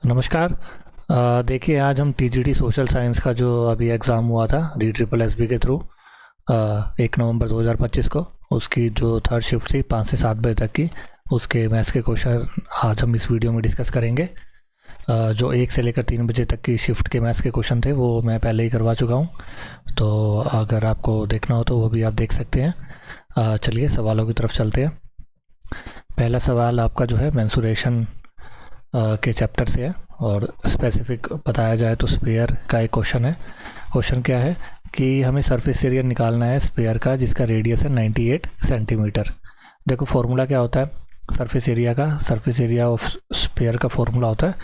नमस्कार। देखिए आज हम टीजीटी सोशल साइंस का जो अभी एग्ज़ाम हुआ था DSSB के थ्रू 1 नवंबर 2025 को, उसकी जो थर्ड शिफ्ट थी 5 से 7 बजे तक की, उसके मैथ्स के क्वेश्चन आज हम इस वीडियो में डिस्कस करेंगे। जो 1 से लेकर 3 बजे तक की शिफ्ट के मैथ्स के क्वेश्चन थे वो मैं पहले ही करवा चुका हूँ, तो अगर आपको देखना हो तो वो भी आप देख सकते हैं। चलिए सवालों की तरफ चलते हैं। पहला सवाल आपका जो है मेंसुरेशन के चैप्टर से है और स्पेसिफिक बताया जाए तो स्फीयर का एक क्वेश्चन है। क्वेश्चन क्या है कि हमें सरफेस एरिया निकालना है स्फीयर का जिसका रेडियस है 98 सेंटीमीटर। देखो फॉर्मूला क्या होता है सरफेस एरिया का। सरफेस एरिया ऑफ स्फीयर का फॉर्मूला होता है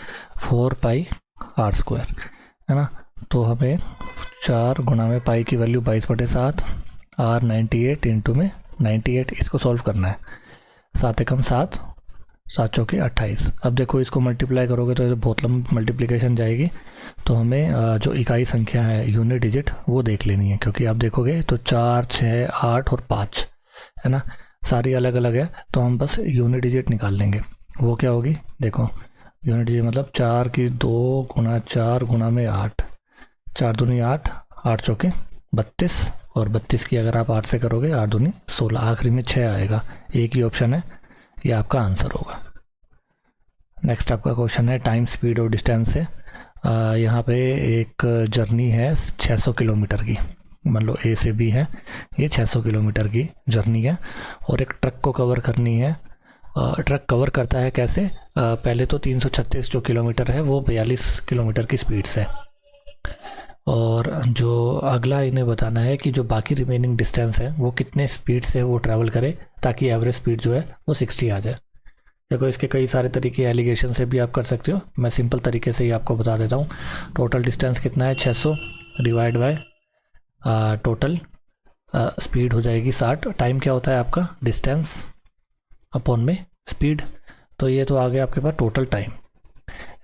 4πr², है ना। तो हमें 4 गुणा में पाई की वैल्यू 22/7 r 98 इंटू में 98, इसको सॉल्व करना है। 7 एकम 7, 7 चौके 28। अब देखो इसको मल्टीप्लाई करोगे तो बहुत लंबी मल्टीप्लिकेशन जाएगी, तो हमें जो इकाई संख्या है यूनिट डिजिट वो देख लेनी है, क्योंकि आप देखोगे तो 4, 6, 8 और 5 है ना, सारी अलग अलग है। तो हम बस यूनिट डिजिट निकाल लेंगे। वो क्या होगी, देखो यूनिट डिजिट मतलब 4 की 2 गुना 4 गुना में 8, 4 दूनी 8, 8 चौके 32, और 32 की अगर आप 8 से करोगे 8 दूनी 16, आखिरी में 6 आएगा। एक ही ऑप्शन है, ये आपका आंसर होगा। नेक्स्ट आपका क्वेश्चन है टाइम, स्पीड और डिस्टेंस से। यहाँ पे एक जर्नी है 600 किलोमीटर की, मान लो ए से बी है, ये 600 किलोमीटर की जर्नी है और एक ट्रक को कवर करनी है। ट्रक कवर करता है कैसे, पहले तो 336 जो किलोमीटर है वो 42 किलोमीटर की स्पीड से, और जो अगला इन्हें बताना है कि जो बाकी रिमेनिंग डिस्टेंस है वो कितने स्पीड से वो ट्रैवल करे ताकि एवरेज स्पीड जो है वो 60 आ जाए। देखो इसके कई सारे तरीके एलिगेशन से भी आप कर सकते हो, मैं सिंपल तरीके से ही आपको बता देता हूँ। टोटल डिस्टेंस कितना है 600 डिवाइड बाय टोटल स्पीड हो जाएगी 60। टाइम क्या होता है आपका, डिस्टेंस अपॉन में स्पीड, तो ये तो आ गया आपके पास टोटल टाइम,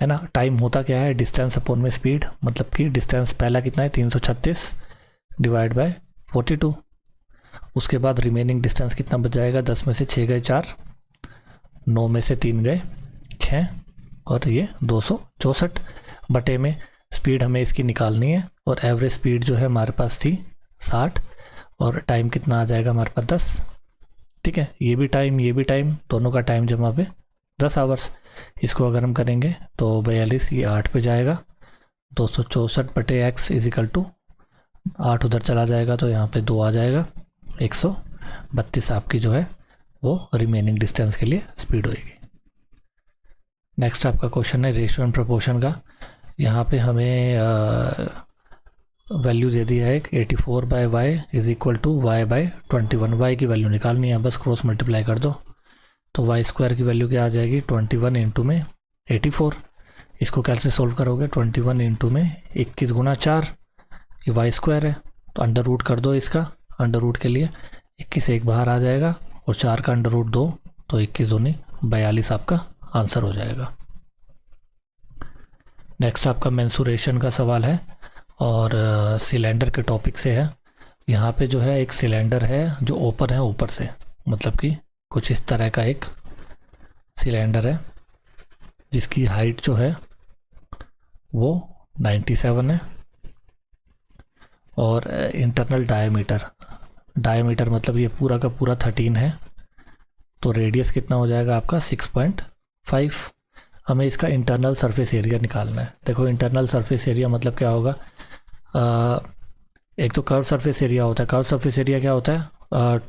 है ना। टाइम होता क्या है, डिस्टेंस अपॉन में स्पीड, मतलब कि डिस्टेंस पहला कितना है 336 डिवाइड बाय 42, उसके बाद रिमेनिंग डिस्टेंस कितना बच जाएगा, 10 में से 6 गए 4, 9 में से 3 गए 6, और ये 264 बटे में स्पीड हमें इसकी निकालनी है, और एवरेज स्पीड जो है हमारे पास थी 60, और टाइम कितना आ जाएगा हमारे पास 10। ठीक है, ये भी टाइम, दोनों का टाइम जमा पे 10 आवर्स। इसको अगर हम करेंगे तो 42, ये 8 पे जाएगा, 264 बटे x इजिकल टू 8 उधर चला जाएगा तो यहाँ पे 2 आ जाएगा, 132 आपकी जो है वो रिमेनिंग डिस्टेंस के लिए स्पीड होएगी। नेक्स्ट आपका क्वेश्चन है रेशियो एंड प्रोपोर्शन का। यहाँ पे हमें वैल्यू दे दिया है 84/y is equal to y/21। y की वैल्यू निकालनी है, बस क्रॉस मल्टीप्लाई कर दो तो y² की वैल्यू क्या आ जाएगी 21 इंटू में 84। इसको कैसे सोल्व करोगे, 21 इंटू में 21 गुना 4, ये y² है तो अंडर रूट कर दो इसका। अंडर रूट के लिए 21 एक बाहर आ जाएगा और 4 का अंडर रूट 2, तो 21 दूनी 42 आपका आंसर हो जाएगा। नेक्स्ट आपका मेंसुरेशन का सवाल है और सिलेंडर के टॉपिक से है। यहाँ पे जो है एक सिलेंडर है जो ओपन है ऊपर से, मतलब कि कुछ इस तरह का एक सिलेंडर है जिसकी हाइट जो है वो 97 है, और इंटरनल डायमीटर मतलब ये पूरा का पूरा 13 है, तो रेडियस कितना हो जाएगा आपका 6.5। हमें इसका इंटरनल सरफेस एरिया निकालना है। देखो इंटरनल सरफेस एरिया मतलब क्या होगा, एक तो कर्व सरफेस एरिया होता है। कर्व सरफेस एरिया क्या होता है,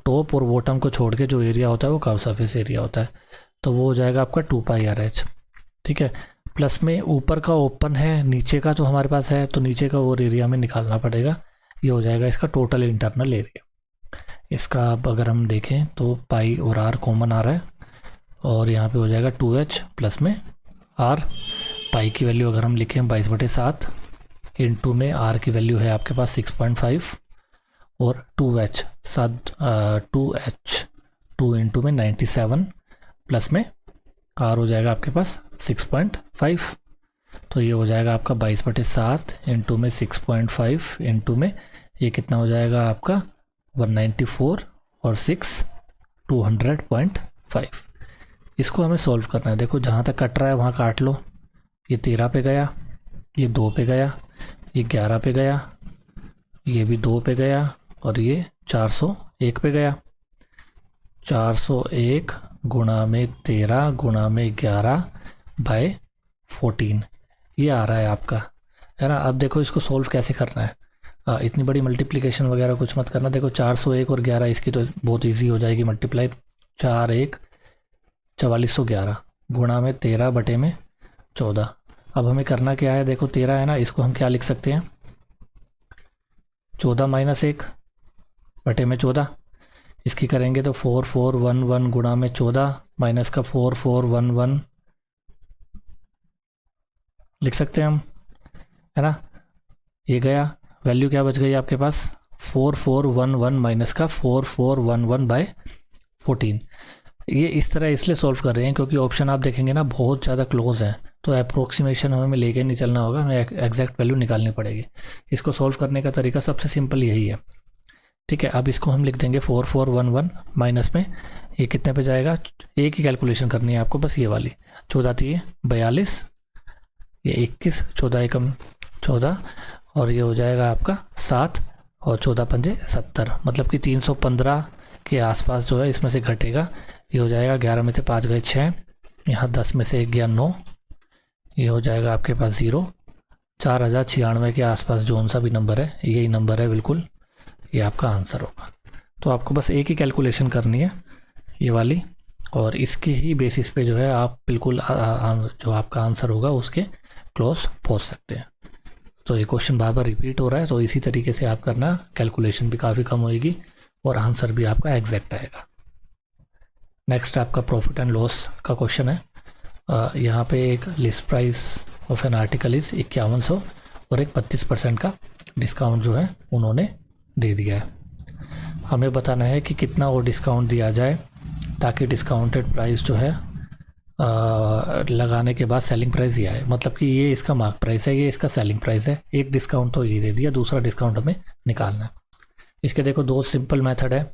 टॉप और बॉटम को छोड़ के जो एरिया होता है वो कर्व सरफेस एरिया होता है, तो वो हो जाएगा आपका 2πRH। ठीक है, प्लस में ऊपर का ओपन है, नीचे का तो हमारे पास है, तो नीचे का और एरिया में निकालना पड़ेगा, ये हो जाएगा इसका टोटल इंटरनल एरिया। इसका अब अगर हम देखें तो पाई और आर कॉमन आ रहा है, और यहाँ पे हो जाएगा 2h प्लस में आर। पाई की वैल्यू अगर हम लिखें 22/7 इंटू में आर की वैल्यू है आपके पास 6.5, और 2h 2 इंटू में 97 प्लस में आर हो जाएगा आपके पास 6.5, तो ये हो जाएगा आपका 22/7 इंटू में 6.5 इंटू में ये कितना हो जाएगा आपका 194 और 6 200.5। इसको हमें सॉल्व करना है। देखो जहाँ तक कट रहा है वहाँ काट लो, ये 13 पे गया, ये 2 पे गया, ये 11 पे गया, ये भी 2 पे गया और ये 401 पे गया। 401 गुणा में 13 गुणा में 11 बाय 14 ये आ रहा है आपका, है ना। अब देखो इसको सोल्व कैसे करना है। इतनी बड़ी मल्टीप्लिकेशन वगैरह कुछ मत करना। देखो 401 और 11 इसकी तो बहुत इजी हो जाएगी मल्टीप्लाई। 4 1 4411 गुणा में 13 बटे में 14। अब हमें करना क्या है, देखो 13 है ना, इसको हम क्या लिख सकते हैं, 14 माइनस 1 बटे में 14। इसकी करेंगे तो 4411 गुणा में 14 माइनस का 4411 लिख सकते हैं हम, है ना। ये गया, वैल्यू क्या बच गई आपके पास, 4411 माइनस का 4411 बाय 14। ये इस तरह इसलिए सॉल्व कर रहे हैं क्योंकि ऑप्शन आप देखेंगे ना बहुत ज़्यादा क्लोज है, तो अप्रोक्सीमेशन हमें लेके नहीं चलना होगा, हमें एग्जैक्ट वैल्यू निकालनी पड़ेगी। इसको सॉल्व करने का तरीका सबसे सिंपल यही है, ठीक है। अब इसको हम लिख देंगे 4411 माइनस में ये कितने पे जाएगा, एक ही कैलकुलेशन करनी है आपको बस, ये वाली 14 थी ये 42, ये 21, 14 एकम 14 और ये हो जाएगा आपका 7 और 14 पंजे 70, मतलब कि 315 के आसपास जो है इसमें से घटेगा। ये हो जाएगा 11 में से 5 गए 6, यहाँ 10 में से 1 गया 9, ये हो जाएगा आपके पास 0। 4096 के आसपास जो सा भी नंबर है यही नंबर है बिल्कुल, ये आपका आंसर होगा। तो आपको बस एक ही कैलकुलेशन करनी है ये वाली, और इसके ही बेसिस पे जो है आप बिल्कुल जो आपका आंसर होगा उसके क्लोज पहुंच सकते हैं। तो ये क्वेश्चन बार बार रिपीट हो रहा है, तो इसी तरीके से आप करना, कैलकुलेशन भी काफ़ी कम होएगी और आंसर भी आपका एग्जैक्ट आएगा। नेक्स्ट आपका प्रॉफिट एंड लॉस का क्वेश्चन है। यहाँ पे एक list price of an article is 5100 और एक 25% का डिस्काउंट जो है उन्होंने दे दिया है। हमें बताना है कि कितना और डिस्काउंट दिया जाए ताकि डिस्काउंटेड प्राइस जो है लगाने के बाद सेलिंग प्राइस ये आए, मतलब कि ये इसका मार्क प्राइस है, ये इसका सेलिंग प्राइस है। एक डिस्काउंट तो ये दे दिया, दूसरा डिस्काउंट हमें निकालना है। इसके देखो दो सिंपल मेथड है।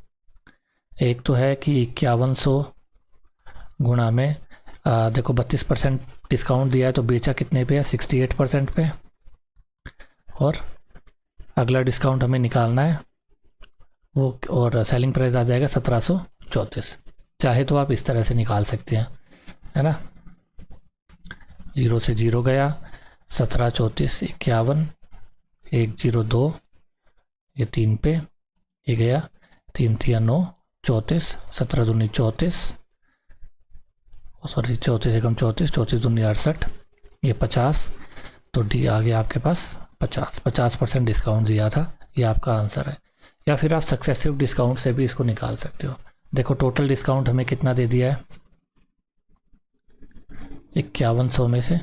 एक तो है कि 5100 गुणा में देखो 32% डिस्काउंट दिया है तो बेचा कितने पे है, 68% पे, और अगला डिस्काउंट हमें निकालना है वो, और सेलिंग प्राइस आ जाएगा 1734। चाहे तो आप इस तरह से निकाल सकते हैं, है ना। 0 से 0 गया, 17 34 51 102, ये 3 पे ये गया, 3 3 9 34, 17 दूनी 34, सॉरी 34 एकम 34, 34 दूनी 68, ये 50, तो डी आ गया आपके पास 50% डिस्काउंट दिया था, ये आपका आंसर है। या फिर आप सक्सेसिव डिस्काउंट से भी इसको निकाल सकते हो। देखो टोटल डिस्काउंट हमें कितना दे दिया है, 5100 में से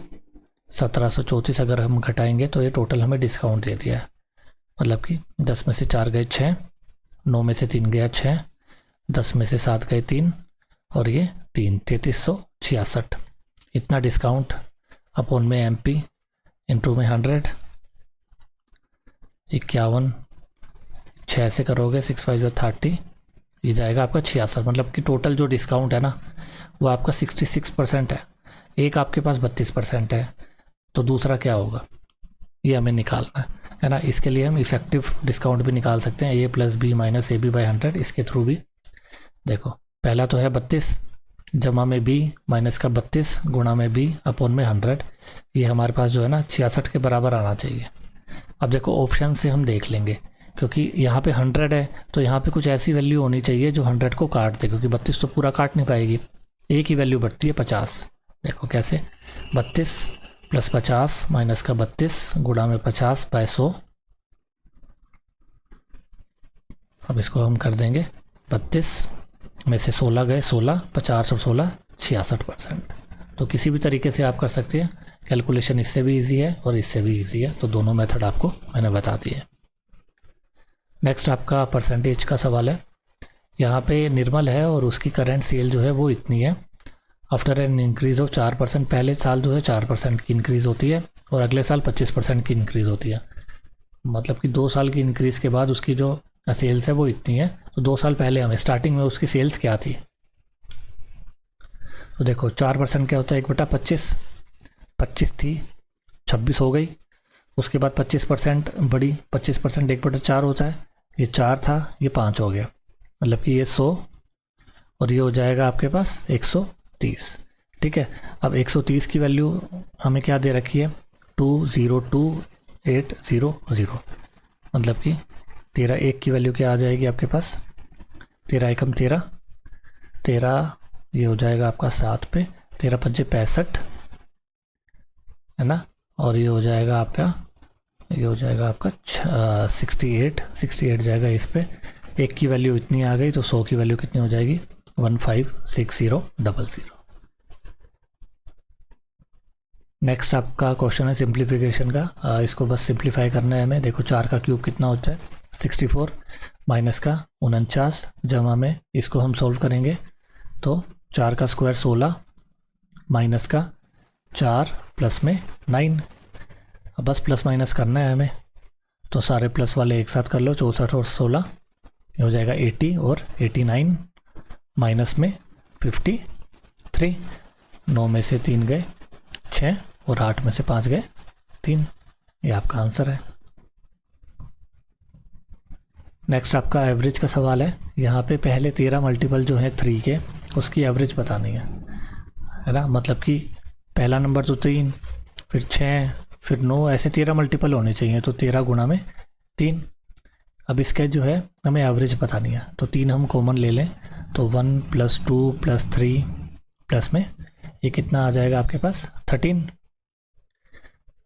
1734 अगर हम घटाएंगे तो ये टोटल हमें डिस्काउंट दे दिया है, मतलब कि 10 में से 4 गए 6, 9 में से 3 गया 6, 10 में से 7 गए 3 और ये 3, 3366। इतना डिस्काउंट अपॉन में MP इंटू में 100, 51 6 से करोगे 6 5 30, ये जाएगा आपका 66। मतलब कि टोटल जो डिस्काउंट है ना वो आपका 66% है। एक आपके पास 32% है, तो दूसरा क्या होगा ये हमें निकालना है ना। इसके लिए हम इफेक्टिव डिस्काउंट भी निकाल सकते हैं, A + B - AB / 100, इसके थ्रू भी। देखो पहला तो है 32 जमा में B माइनस का 32 गुणा में B अपॉन में 100, ये हमारे पास जो है ना 66 के बराबर आना चाहिए। अब देखो ऑप्शन से हम देख लेंगे, क्योंकि यहाँ पे 100 है तो यहाँ पे कुछ ऐसी वैल्यू होनी चाहिए जो 100 को काट दे, क्योंकि 32 तो पूरा काट नहीं पाएगी, एक ही वैल्यू बढ़ती है 50। देखो कैसे, 32 + 50 माइनस का 32 गुणा में 50 बाय 100। अब इसको हम कर देंगे 32 में से 16 गए 16, 50 और 16 66%। तो किसी भी तरीके से आप कर सकते हैं, कैलकुलेशन इससे भी इजी है और इससे भी इजी है, तो दोनों मेथड आपको मैंने बता दिए। नेक्स्ट आपका परसेंटेज का सवाल है। यहाँ पे निर्मल है और उसकी करंट सेल जो है वो इतनी है। आफ्टर एन इंक्रीज ऑफ 4%, पहले साल जो है 4% की इंक्रीज़ होती है और अगले साल 25% की इंक्रीज़ होती है। मतलब कि 2 साल की इंक्रीज़ के बाद उसकी जो सेल्स है वो इतनी है। तो 2 साल पहले हमें स्टार्टिंग में उसकी सेल्स क्या थी, तो देखो 4% क्या होता है, 1/25, 25 थी 26 हो गई, उसके बाद 25% बढ़ी, 25% 1/4 होता है, ये 4 था ये 5 हो गया, मतलब कि ये 100 और ये हो जाएगा आपके पास 130। ठीक है, अब 130 की वैल्यू हमें क्या दे रखी है 202800, मतलब कि 13 1 की वैल्यू क्या आ जाएगी आपके पास 13 एकम 13, 13 ये हो जाएगा आपका 7 पे, 13 पंजे 65 है ना, और ये हो जाएगा आपका 68 जाएगा इस पे, 1 की वैल्यू इतनी आ गई तो 100 की वैल्यू कितनी हो जाएगी 156000। नेक्स्ट आपका क्वेश्चन है सिंप्लीफिकेशन का, इसको बस सिंप्लीफाई करना है हमें। देखो 4 का क्यूब कितना होता है 64, माइनस का 49, जमा में इसको हम सोल्व करेंगे तो 4 का स्क्वायर 16, माइनस का 4 प्लस में 9, अब बस प्लस माइनस करना है हमें, तो सारे प्लस वाले एक साथ कर लो, 64 और 16 ये हो जाएगा 80 और 89, माइनस में 53, 9 में से 3 गए 6 और 8 में से 5 गए 3, ये आपका आंसर है। नेक्स्ट आपका एवरेज का सवाल है, यहाँ पे पहले 13 मल्टीपल जो है 3 के उसकी एवरेज बतानी है ना, मतलब कि पहला नंबर तो 3, फिर 6, फिर 9, ऐसे 13 मल्टीपल होने चाहिए, तो 13 गुणा में 3। अब इसका जो है हमें एवरेज बतानी है, तो 3 हम कॉमन ले लें तो 1 + 2 + 3 प्लस में ये कितना आ जाएगा आपके पास 13,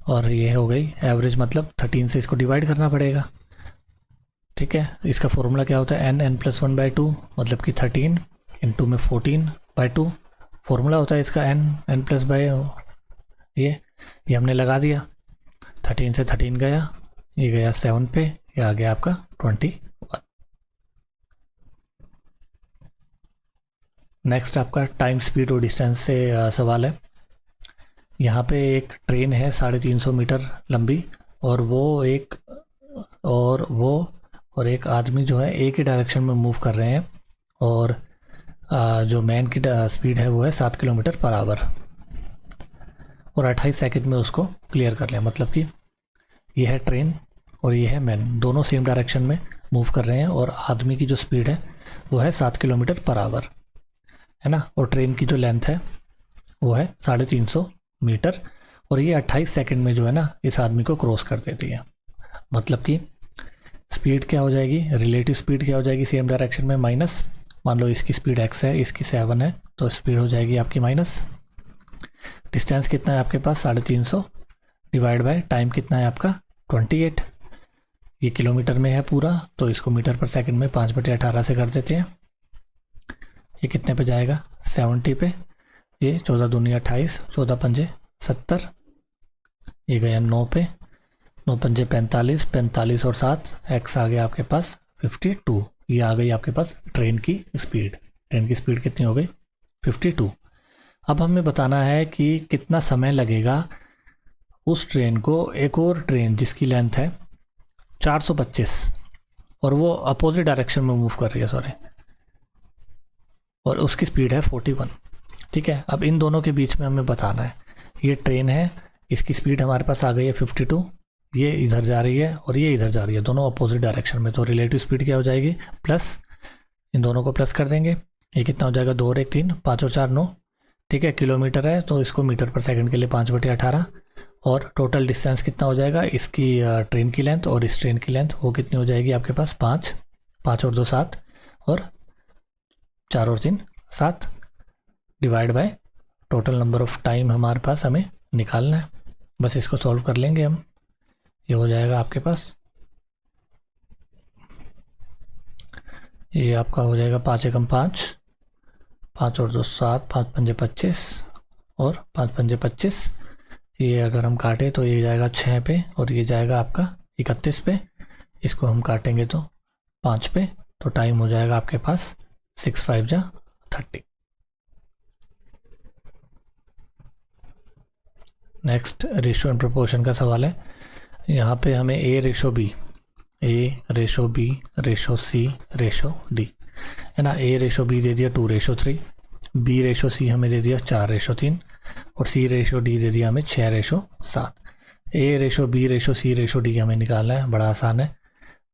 और ये हो गई एवरेज, मतलब 13 से इसको डिवाइड करना पड़ेगा। ठीक है, इसका फॉर्मूला क्या होता है n+1/2, मतलब कि 13 इंटू में 14/2 फॉर्मूला होता है इसका, n प्लस बाय ये हमने लगा दिया, 13 से 13 गया, ये गया 7 पे, ये आ गया आपका 21। नेक्स्ट आपका टाइम स्पीड और डिस्टेंस से सवाल है। यहाँ पे एक ट्रेन है 350 मीटर लंबी, और एक आदमी जो है एक ही डायरेक्शन में मूव कर रहे हैं, और जो मैन की स्पीड है वो है 7 km/h, और 28 सेकंड में उसको क्लियर कर लें, मतलब कि ये है ट्रेन और ये है मैन, दोनों सेम डायरेक्शन में मूव कर रहे हैं, और आदमी की जो स्पीड है वो है 7 km/h है ना, और ट्रेन की जो लेंथ है वो है 350 मीटर, और ये 28 सेकंड में जो है ना इस आदमी को क्रॉस कर देती है, मतलब कि स्पीड क्या हो जाएगी, रिलेटिव स्पीड क्या हो जाएगी सेम डायरेक्शन में माइनस, मान लो इसकी स्पीड x है, इसकी 7 है, तो स्पीड हो जाएगी आपकी माइनस, डिस्टेंस कितना है आपके पास 350 डिवाइड बाय टाइम कितना है आपका 28, ये किलोमीटर में है पूरा, तो इसको मीटर पर सेकंड में 5/18 से कर देते हैं, ये कितने पे जाएगा 70 पे, ये 14 दूनी 28, 14 पंजे 70, ये गया 9 पे, 9 पंजे 45, 45 और 7 x आ गया आपके पास 52, ये आ गई आपके पास ट्रेन की स्पीड। ट्रेन की स्पीड कितनी हो गई 52। अब हमें बताना है कि कितना समय लगेगा उस ट्रेन को, एक और ट्रेन जिसकी लेंथ है 425 और वो अपोजिट डायरेक्शन में मूव कर रही है, सॉरी, और उसकी स्पीड है 41। ठीक है, अब इन दोनों के बीच में हमें बताना है, ये ट्रेन है, इसकी स्पीड हमारे पास आ गई है 52, ये इधर जा रही है और ये इधर जा रही है, दोनों अपोजिट डायरेक्शन में, तो रिलेटिव स्पीड क्या हो जाएगी प्लस, इन दोनों को प्लस कर देंगे, ये कितना हो जाएगा 2 और 1 3, 5 और 4 9। ठीक है, किलोमीटर है तो इसको मीटर पर सेकंड के लिए 5/18, और टोटल डिस्टेंस कितना हो जाएगा, इसकी ट्रेन की लेंथ और इस ट्रेन की लेंथ वो कितनी हो जाएगी आपके पास 5, 5 और 2 7, और 4 और 3 7, divide by total number of time हमारे पास हमें निकालना है, बस इसको सॉल्व कर लेंगे हम, ये हो जाएगा आपके पास, ये आपका हो जाएगा 5 एकम 5, 5 और 2 7, 5 पंजे 25 और 5 पंजे 25, ये अगर हम काटें तो ये जाएगा 6 पे और ये जाएगा आपका 31 पे, इसको हम काटेंगे तो 5 पे, तो टाइम हो जाएगा आपके पास 6 5 जा 30। नेक्स्ट रेशो एंड प्रोपोर्शन का सवाल है। यहाँ पे हमें A ratio B, A ratio B ratio C ratio D है ना, A रेशो B दे दिया 2:3, B रेशो C हमें दे दिया 4:3, और सी रेशो डी दे दिया हमें 6:7। ए रेशो बी रेशो सी रेशो डी हमें निकालना है, बड़ा आसान है।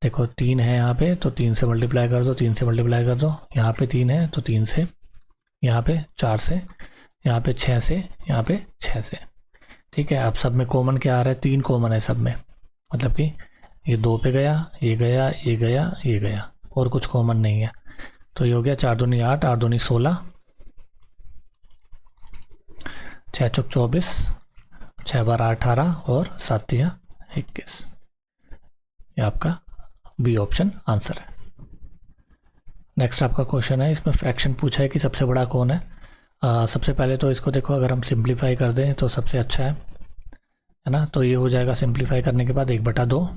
देखो 3 है यहाँ पे तो 3 से मल्टीप्लाई कर दो, 3 से मल्टीप्लाई कर दो। यहाँ पे 3 है तो 3 से, यहाँ पे 4 से, यहाँ पे 6 से, यहाँ पे 6 से। ठीक है, अब सब में कॉमन क्या आ रहा है? 3 कॉमन है सब में, मतलब कि ये 2 पे गया, ये गया, ये गया, ये गया, और कुछ कॉमन नहीं है। तो ये हो गया 4 दूनी 8, 8 दूनी 16, 6 चौक 24, 6 बार 18 और 7 तिया 21। ये आपका बी ऑप्शन आंसर है। नेक्स्ट आपका क्वेश्चन है, इसमें फ्रैक्शन पूछा है कि सबसे बड़ा कौन है। सबसे पहले तो इसको देखो, अगर हम सिंप्लीफाई कर दें तो सबसे अच्छा है ना। तो ये हो जाएगा सिंप्लीफाई करने के बाद 1/2।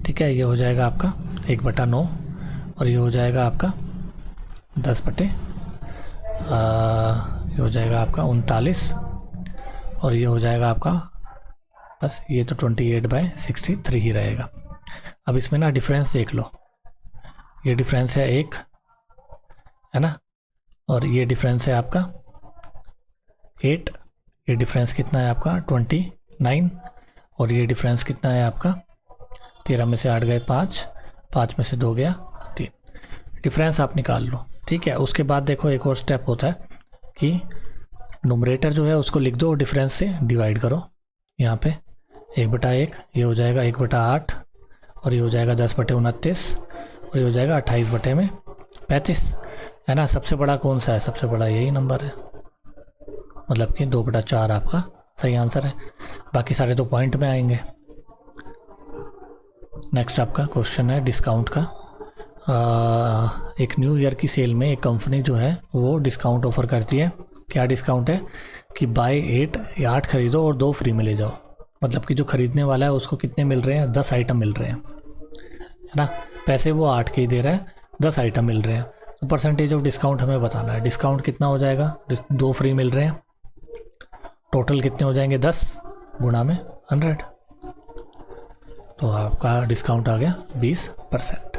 ठीक है, ये हो जाएगा आपका 1/9 और ये हो जाएगा आपका 10 ये हो जाएगा आपका 39 और ये हो जाएगा आपका, बस ये तो 28/63 ही रहेगा। अब इसमें ना डिफरेंस देख लो, ये डिफरेंस है 1 है ना, और ये डिफरेंस है आपका 8, ये डिफरेंस कितना है आपका 29 और ये डिफरेंस कितना है आपका 13 में से 8 गए 5, 5 में से 2 गया 3। डिफरेंस आप निकाल लो। ठीक है, उसके बाद देखो एक और स्टेप होता है कि नुमरेटर जो है उसको लिख दो, डिफरेंस से डिवाइड करो। यहाँ पे 1/1, ये हो जाएगा 1/8 और ये हो जाएगा 10/29 और ये हो जाएगा 28/35 है ना। सबसे बड़ा कौन सा है? सबसे बड़ा यही नंबर है, मतलब कि 2/4 आपका सही आंसर है। बाकी सारे तो पॉइंट में आएंगे। नेक्स्ट आपका क्वेश्चन है डिस्काउंट का। एक न्यू ईयर की सेल में एक कंपनी जो है वो डिस्काउंट ऑफर करती है। क्या डिस्काउंट है कि बाय 8 खरीदो और 2 फ्री में ले जाओ। मतलब कि जो खरीदने वाला है उसको कितने मिल रहे हैं? 10 आइटम मिल रहे हैं, है ना। पैसे वो 8 के ही दे रहा है, 10 आइटम मिल रहे हैं। तो परसेंटेज ऑफ डिस्काउंट हमें बताना है। डिस्काउंट कितना हो जाएगा? 2 फ्री मिल रहे हैं, टोटल कितने हो जाएंगे? 10 गुणा में 100, तो आपका डिस्काउंट आ गया 20%।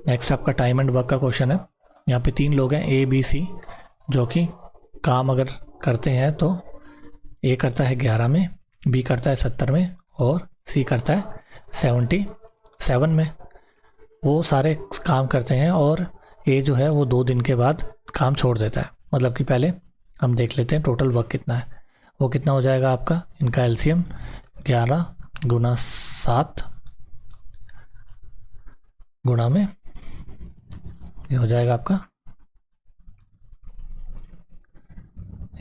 नेक्स्ट आपका टाइम एंड वर्क का क्वेश्चन है। यहाँ पे 3 लोग हैं ए बी सी, जो कि काम अगर करते हैं तो ए करता है 11 में, बी करता है 70 में और सी करता है 77 में। वो सारे काम करते हैं और ए जो है वो 2 दिन के बाद काम छोड़ देता है। मतलब कि पहले हम देख लेते हैं टोटल वर्क कितना है। वो कितना हो जाएगा आपका, इनका एलसीएम 11 गुना 7 गुणा में, ये हो जाएगा आपका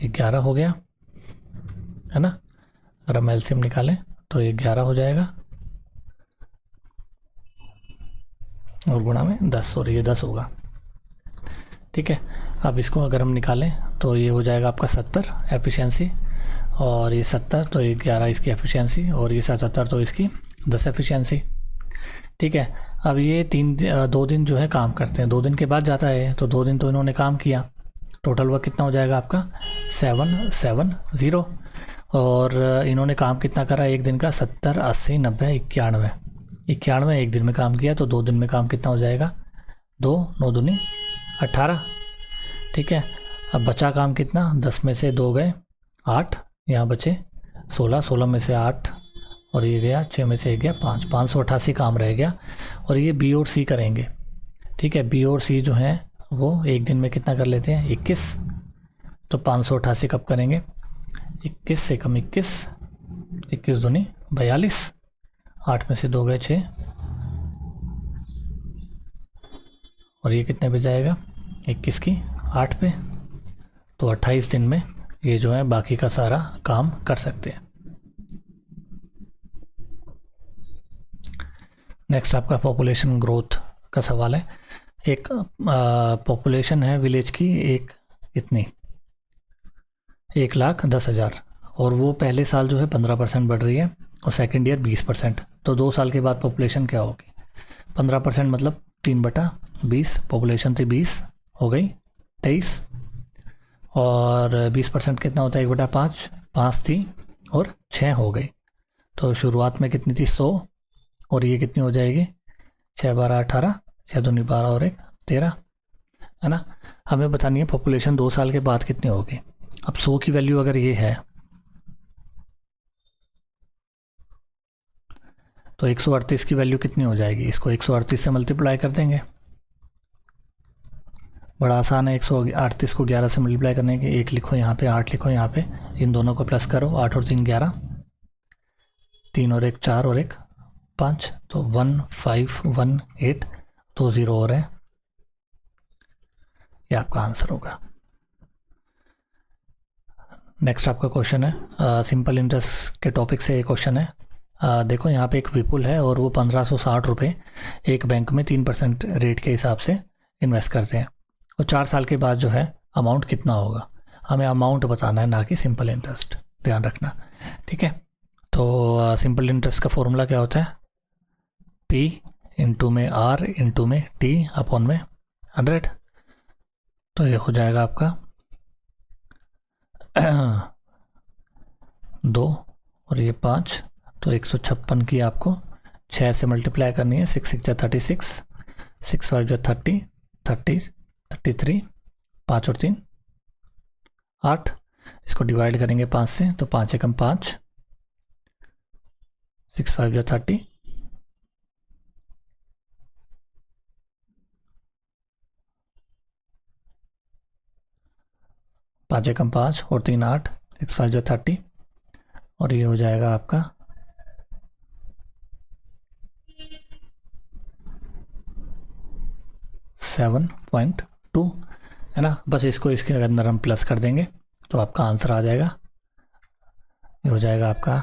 11 हो गया, है ना। अगर हम एलसीएम निकालें तो ये 11 हो जाएगा और गुणा में 10, और ये 10 होगा। ठीक है, अब इसको अगर हम निकालें तो ये हो जाएगा आपका 70 एफिशिएंसी, और ये 70 तो ये 11 इसकी एफिशिएंसी, और ये 77 तो इसकी 10 एफिशिएंसी। ठीक है, अब ये 2 दिन जो है काम करते हैं, 2 दिन के बाद जाता है, तो 2 दिन तो इन्होंने काम किया। टोटल वर्क कितना हो जाएगा आपका 770, और इन्होंने काम कितना करा एक दिन का? 70 80 90 91 एक दिन में काम किया। तो 2 दिन में काम कितना हो जाएगा? 2 9 दूनी 18। ठीक है, अब बचा काम कितना? 10 में से 2 गए 8, यहाँ बचे 16, 16 में से 8 और ये गया 6 में से 1 गया 5, 588 काम रह गया। और ये बी और सी करेंगे। ठीक है, बी और सी जो हैं वो एक दिन में कितना कर लेते हैं? 21। तो 588 कब करेंगे? 21 से कम 21, 21 दूनी 42, 8 में से 2 गए 6 और ये कितने पे जाएगा? 21 की 8 पे। तो 28 दिन में ये जो है बाकी का सारा काम कर सकते हैं। नेक्स्ट आपका पॉपुलेशन ग्रोथ का सवाल है। एक पॉपुलेशन है विलेज की एक इतनी 1,10,000 और वो पहले साल जो है 15% बढ़ रही है और सेकेंड ईयर 20%। तो 2 साल के बाद पॉपुलेशन क्या होगी? 15% मतलब 3/20, पॉपुलेशन थी 20 हो गई 23, और 20% कितना होता है? 1/5, 5 थी और 6 हो गई। तो शुरुआत में कितनी थी? 100, और ये कितनी हो जाएगी? 6 12 18, 6 दूनी 12 और 1 13, है ना। हमें बतानी है पॉपुलेशन 2 साल के बाद कितनी होगी। अब 100 की वैल्यू अगर ये है तो 138 की वैल्यू कितनी हो जाएगी, इसको 138 से मल्टीप्लाई कर देंगे। बड़ा आसान है, 138 को 11 से मल्टीप्लाई करने के, 1 लिखो यहाँ पे, 8 लिखो यहाँ पे, इन दोनों को प्लस करो, 8 और 3 11, 3 और 1 4 और 1 5, तो 1518, 2 0 और है, ये आपका आंसर होगा। नेक्स्ट आपका क्वेश्चन है सिंपल इंटरेस्ट के टॉपिक से ये क्वेश्चन है। देखो यहाँ पे एक विपुल है और वो 1560 रुपये एक बैंक में 3% रेट के हिसाब से इन्वेस्ट करते हैं, और 4 साल के बाद जो है अमाउंट कितना होगा, हमें अमाउंट बताना है, ना कि सिंपल इंटरेस्ट, ध्यान रखना, ठीक है। तो सिंपल इंटरेस्ट का फॉर्मूला क्या होता है, P इंटू में R इंटू में T अपॉन में 100, तो ये हो जाएगा आपका 2 और ये 5, तो 156 की आपको 6 से मल्टीप्लाई करनी है, 6 6 36, 6 5 30, 30 33, 5 और 3 8, इसको डिवाइड करेंगे 5 से, तो 5 एकम 5, 6 5 30, 5 एकम 5 और 3 8, 6 5 30, और ये हो जाएगा आपका 7.2, है ना। बस इसको इसके अंदर हम प्लस कर देंगे तो आपका आंसर आ जाएगा, ये हो जाएगा आपका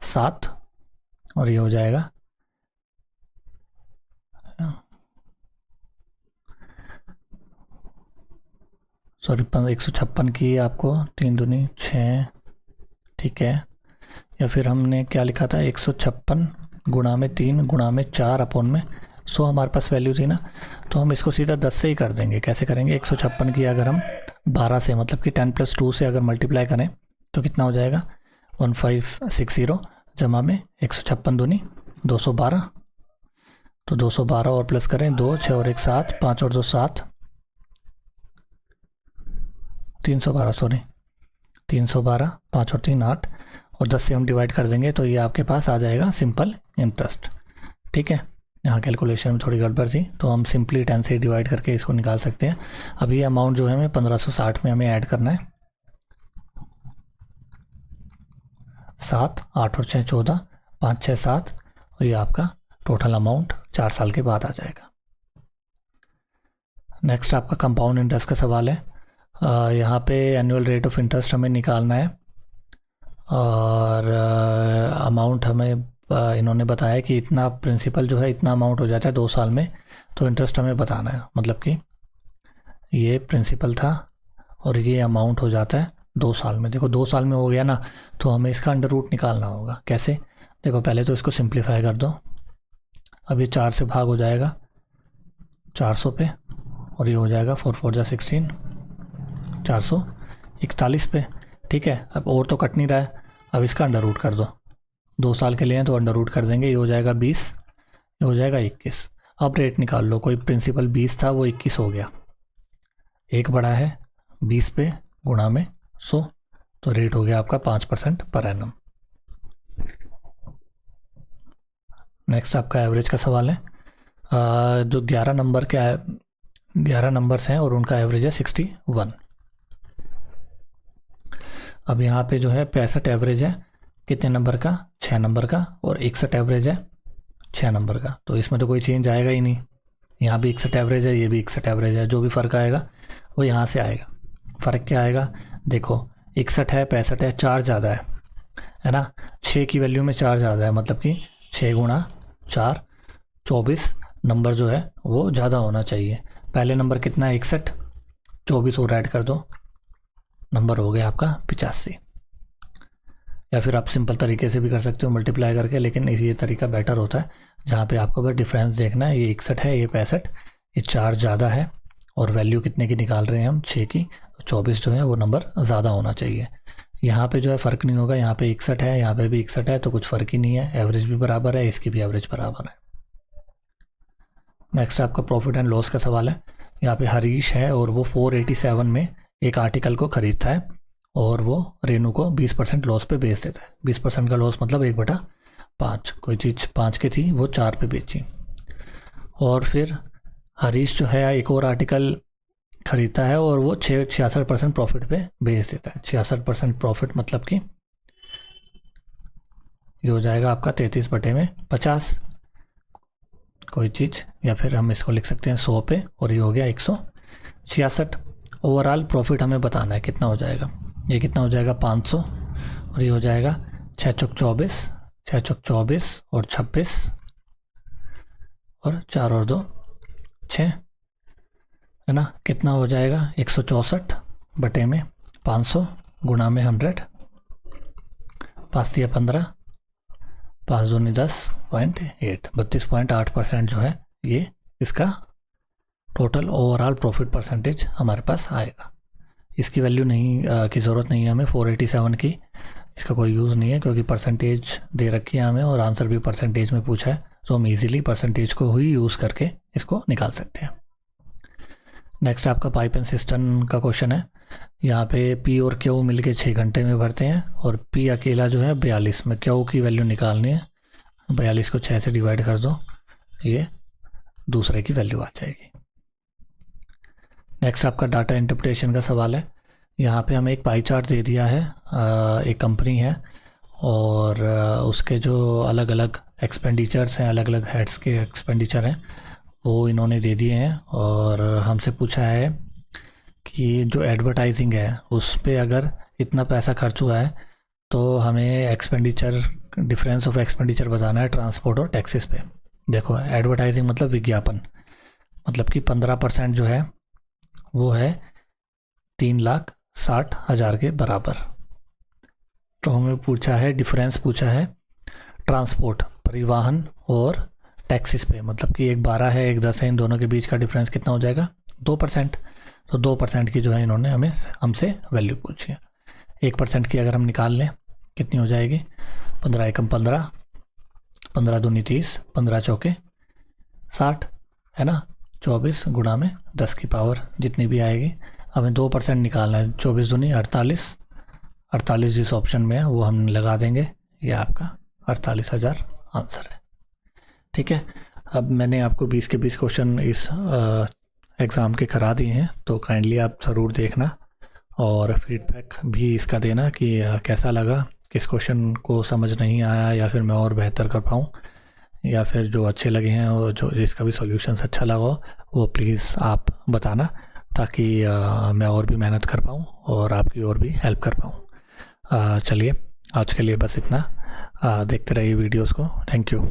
7, और ये हो जाएगा सॉरी 156 की आपको 3 दूनी 6, ठीक है, या फिर हमने क्या लिखा था 156 गुणा में 3 गुणा में 4 अपॉन में 100 हमारे पास वैल्यू थी ना, तो हम इसको सीधा 10 से ही कर देंगे। कैसे करेंगे, 156 की अगर हम 12 से मतलब कि 10 + 2 से अगर मल्टीप्लाई करें तो कितना हो जाएगा 1560 जमा में 156 दूनी 212, तो 212 और प्लस करें 2 6 और 1 7, 5 और 2 7, 312 सॉरी 312, 5 और 3 8, और 10 से हम डिवाइड कर देंगे तो ये आपके पास आ जाएगा सिंपल इंटरेस्ट, ठीक है। यहाँ कैलकुलेशन में थोड़ी गड़बड़ थी, तो हम सिंपली 10 से डिवाइड करके इसको निकाल सकते हैं। अब ये अमाउंट जो है हमें 1560 में हमें ऐड करना है, 7 8 और 6 14, 5 6 7, और ये आपका टोटल अमाउंट 4 साल के बाद आ जाएगा। नेक्स्ट आपका कंपाउंड इंटरेस्ट का सवाल है। यहाँ पे एनुअल रेट ऑफ इंटरेस्ट हमें निकालना है, और अमाउंट हमें इन्होंने बताया कि इतना प्रिंसिपल जो है इतना अमाउंट हो जाता है 2 साल में, तो इंटरेस्ट हमें बताना है, मतलब कि ये प्रिंसिपल था और ये अमाउंट हो जाता है 2 साल में। देखो 2 साल में हो गया ना, तो हमें इसका अंडर रूट निकालना होगा। कैसे, देखो पहले तो इसको सिंप्लीफाई कर दो, अब ये 4 से भाग हो जाएगा 400 पे, और ये हो जाएगा 4 4 16, 441 पे, ठीक है। अब और तो कट नहीं रहा है, अब इसका अंडर रूट कर दो, 2 साल के लिए हैं तो अंडर रूट कर देंगे, ये हो जाएगा 20, ये हो जाएगा 21। अब रेट निकाल लो, कोई प्रिंसिपल 20 था वो 21 हो गया, एक बड़ा है 20 पे गुणा में 100, तो रेट हो गया आपका 5% पर एनम। नेक्स्ट आपका एवरेज का सवाल है। जो 11 नंबर के 11 नंबर्स हैं और उनका एवरेज है 61। अब यहाँ पे जो है 65 एवरेज है कितने नंबर का, 6 नंबर का, और 61 एवरेज है 6 नंबर का, तो इसमें तो कोई चेंज आएगा ही नहीं। यहाँ भी 61 एवरेज है, ये भी 61 एवरेज है, जो भी फ़र्क आएगा वो यहाँ से आएगा। फ़र्क क्या आएगा, देखो 61 है 65 है, 4 ज़्यादा है ना, 6 की वैल्यू में 4 ज़्यादा है, मतलब कि 6 गुणा 4 24 नंबर जो है वो ज़्यादा होना चाहिए। पहले नंबर कितना है 61, 24 और ऐड कर दो, नंबर हो गया आपका 85। या फिर आप सिंपल तरीके से भी कर सकते हो मल्टीप्लाई करके, लेकिन ये तरीका बेटर होता है जहाँ पे आपको बस डिफरेंस देखना है। ये 61 है, ये 65, ये 4 ज़्यादा है, और वैल्यू कितने की निकाल रहे हैं हम 6 की, तो 24 जो है वो नंबर ज़्यादा होना चाहिए। यहाँ पे जो है फ़र्क नहीं होगा, यहाँ पे 61 है, यहाँ पे भी 61 है, तो कुछ फ़र्क ही नहीं है, एवरेज भी बराबर है, इसकी भी एवरेज बराबर है। नेक्स्ट आपका प्रॉफिट एंड लॉस का सवाल है। यहाँ पे हरीश है और वो 487 में एक आर्टिकल को ख़रीदता है और वो रेनू को 20% लॉस पे बेच देता है। 20% का लॉस मतलब 1/5। कोई चीज़ 5 की थी वो 4 पे बेची। और फिर हरीश जो है एक और आर्टिकल खरीदता है और वो 66% प्रॉफिट पे बेच देता है। 66% प्रॉफिट मतलब कि ये हो जाएगा आपका 33/50 कोई चीज़, या फिर हम इसको लिख सकते हैं 100 पे, और ये हो गया 166। ओवरऑल प्रॉफिट हमें बताना है कितना हो जाएगा। ये कितना हो जाएगा 500, और ये हो जाएगा 6 चौक 24, 6 चौक 24 और 26 और 4 और 2 6, है ना। कितना हो जाएगा 164 बटे में 500 गुणा में 100, 5 दिया 15, 5 दूनी 10.8, 32.8% जो है ये इसका टोटल ओवरऑल प्रॉफिट परसेंटेज हमारे पास आएगा। इसकी वैल्यू नहीं की ज़रूरत नहीं है हमें 487 की, इसका कोई यूज़ नहीं है क्योंकि परसेंटेज दे रखी है हमें और आंसर भी परसेंटेज में पूछा है, तो हम इजीली परसेंटेज को ही यूज़ करके इसको निकाल सकते हैं। नेक्स्ट आपका पाइप एंड सिस्टम का क्वेश्चन है। यहाँ पे पी और क्यू मिल के 6 घंटे में भरते हैं और पी अकेला जो है 42 में। क्यू की वैल्यू निकालनी है, 42 को 6 से डिवाइड कर दो, ये दूसरे की वैल्यू आ जाएगी। नेक्स्ट आपका डाटा इंटरप्रिटेशन का सवाल है। यहाँ पे हमें एक पाई चार्ट दे दिया है, एक कंपनी है और उसके जो अलग अलग एक्सपेंडिचर्स हैं, अलग अलग हेड्स के एक्सपेंडिचर हैं वो इन्होंने दे दिए हैं, और हमसे पूछा है कि जो एडवर्टाइजिंग है उस पर अगर इतना पैसा खर्च हुआ है तो हमें एक्सपेंडिचर, डिफरेंस ऑफ एक्सपेंडिचर बताना है ट्रांसपोर्ट और टैक्सेस पे। देखो एडवर्टाइजिंग मतलब विज्ञापन, मतलब कि 15% जो है वो है 3,60,000 के बराबर। तो हमें पूछा है, डिफरेंस पूछा है ट्रांसपोर्ट, परिवहन और टैक्सेस पे, मतलब कि एक 12 है एक 10 है, इन दोनों के बीच का डिफरेंस कितना हो जाएगा 2%। तो 2% की जो है इन्होंने हमसे वैल्यू पूछी है। 1% की अगर हम निकाल लें कितनी हो जाएगी, 15 एकम 15, 15 दूनी 30, 15 चौके 60, है ना। 24 गुणा में 10 की पावर जितनी भी आएगी, हमें 2% निकालना है। 24 दूनी 48, 48 जिस ऑप्शन में है वो हम लगा देंगे, ये आपका 48,000 आंसर है। ठीक है, अब मैंने आपको 20 के 20 क्वेश्चन इस एग्ज़ाम के करा दिए हैं, तो काइंडली आप ज़रूर देखना और फीडबैक भी इसका देना कि कैसा लगा, किस क्वेश्चन को समझ नहीं आया या फिर मैं और बेहतर कर पाऊँ, या फिर जो अच्छे लगे हैं और जो जिसका भी सॉल्यूशंस अच्छा लगा हो वो प्लीज़ आप बताना, ताकि मैं और भी मेहनत कर पाऊँ और आपकी और भी हेल्प कर पाऊँ। चलिए आज के लिए बस इतना, देखते रहिए वीडियोस को। Thank you.